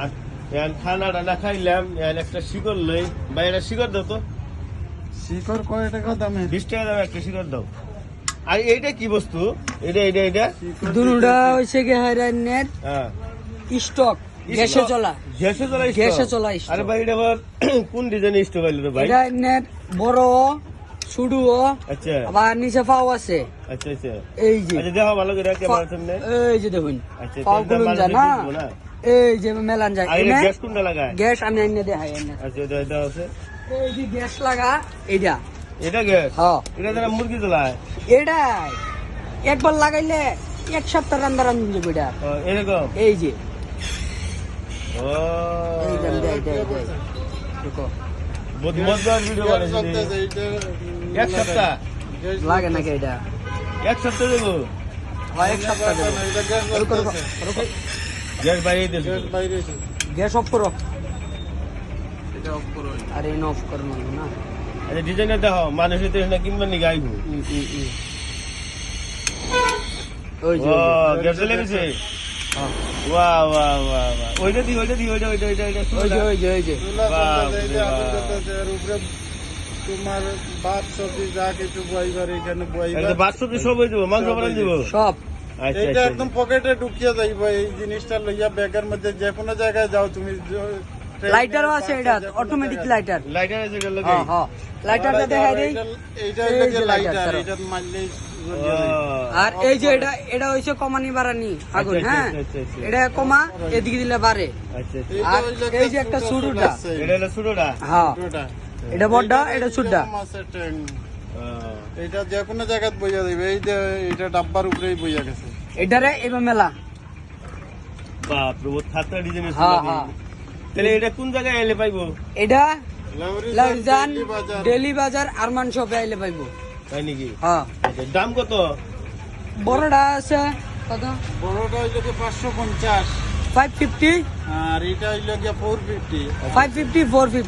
আর এখন খানাটা না খাইলাম, এখন একটা শিকড় লই ভাই, একটা শিকড় দাও তো। শিকড় কয় টাকা দামে? 20 টাকা দাও একটা শিকড় দাও। আর এইটা কি বস্তু? এটা দুটা হইছে কি হাইরানের হ্যাঁ স্টক, গ্যাসে চলা গ্যাসে চলা গ্যাসে চলা আরে স্টক। ভাই এটা আবার কোন ডিজাইনের স্টোভ আইলো রে ভাই? এটা নেট বড় শুডু আচ্ছা আবার নিচে পাও আছে। আচ্ছা আচ্ছা এই যে আচ্ছা দেখো ভালো করে ক্যামেরার সামনে। এই যে দেখুন আচ্ছা পাও গুলো মানুষ জানা দেখবো না। এই যে মেলান যায় আর এটা এনে গ্যাস কোনটা লাগায়? গ্যাস আমি এনে দেখাই এনে। আচ্ছা এটা আছে। এই যে গ্যাস লাগা এইটা। এটা গ্যাস? হ্যাঁ এটা দ্বারা মুরগি জ্বলায়? এটা একবার লাগাইলে এক সপ্তাহ রান্না রান্ধুন যাবে এটা। ও, এরকম? এই যে ও এই যে দেখো মজদার ভিডিও বানাইছি চলতেছে এইটা। এক সপ্তাহ লাগে নাকি এটা? এক সপ্তাহ দেবো হয় এক সপ্তাহ দেবো। এটা গ্যাস রুকো, রুকো, চলতেছে। রুকো। গ্যাস বাইরে দিয়েছে। গ্যাস বাইরে এসে। গ্যাস অফ করো। এটা অফ করো। আরে ইন অফ করো না। আচ্ছা ডিজাইনটা দেখো, মানুষের তো না কিনবেন নি গাইবো। ওই যে ও গ্যাস জ্বলে গেছে। বাহ বাহ বাহ বাহ, ওইটা দি ওইটা ওই যে চুলা বাপ চলতেছে, রে এইটা আগুন বাপ। চলতেছে, এর উপরে তোমার ভাত সবজি যা কিছু বইবার এখানে এটা বইবার। বাথরুমে সব হয়ে যাবো, মাংস বানান দিব। সব আচ্ছা এটা আচ্ছা একদম পকেটে ঢুকিয়ে যাইব এই জিনিসটা লইয়া ব্যাগের মধ্যে যে কোনো জায়গায় যাও তুমি। লাইটারও আছে এটা অটোমেটিক লাইটার। লাইটার আছে এটা লগে। হ্যাঁ হ্যাঁ লাইটারটা দেখাই দেই। এইটা এই লাগে যে লাইটার, লাইটার, এটা মারলেই ও, জ্বলিয়ে যাবে। আর এই যে এটা হইছে কমানি বাড়ানি আগুন। আচ্ছা, হ্যাঁ আচ্ছা, আচ্ছা। এটা কমা এদিকে দিলে বাড়ে। আচ্ছা আচ্ছা। এইটা আর হইলো এই যে একটা ছোট সুরুটা। আছে। এটা হলো ছোটটা। হ্যাঁ ছোটটা। এটা বড়টা এটা ছোটটা। এরকম আছে ট্যাং। ও, এটা যে কোনো জায়গায় বইয়া দিবে। এই যে এটা ডাব্বার উপরেই বইয়া গেছে। এটারে এবার মেলা। বাপ রে, ও সাতটা ডিজাইনের হ্যাঁ ছিল। হ্যাঁ তাহলে এটা কোন জায়গায় এলে পাইবো? এটা লাউরিজান, লাউজান দিল্লি বাজার। ডেলি বাজার আরমান শপে আইলে পাইবো। তাই নাকি? হ্যাঁ আচ্ছা, দাম কত? বড়টা আছে কত? বড়টা হইলো কি 550 550 আর এটা হইলো কি 450। 550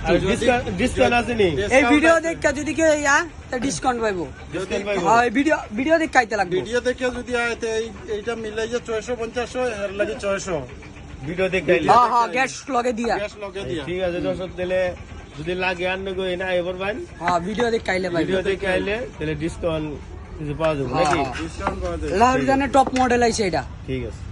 আর 450। ডিসকাউন্ট আছে নি? এই ভিডিও দেখা যদি কেউ ইয়া তা ডিসকাউন্ট পাইবো। ডিসকাউন্ট পাইবো? হ্যাঁ এই ভিডিও দেখে আইতে লাগবে। ভিডিও দেখে যদি আইতে এইটা মিলাইয়া 650 এর লাগি 600 ভিডিও দেখাইলে। হ্যাঁ হ্যাঁ গ্যাস লগে দিয়া। গ্যাস লগে দিয়া। ঠিক আছে দর্শক, তাহলে যদি লাগে আনবে গো না এবার বাইন হ্যাঁ ভিডিও দেখে আইলে পাইবো। ভিডিও দেখে আইলে তাহলে ডিসকাউন্ট কিছু পাওয়া যাবে হ্যাঁ, নাকি? হ্যাঁ। ডিসকাউন্ট করে দেয়। লাউজানের টপ মডেল আইছে এটা। ঠিক আছে।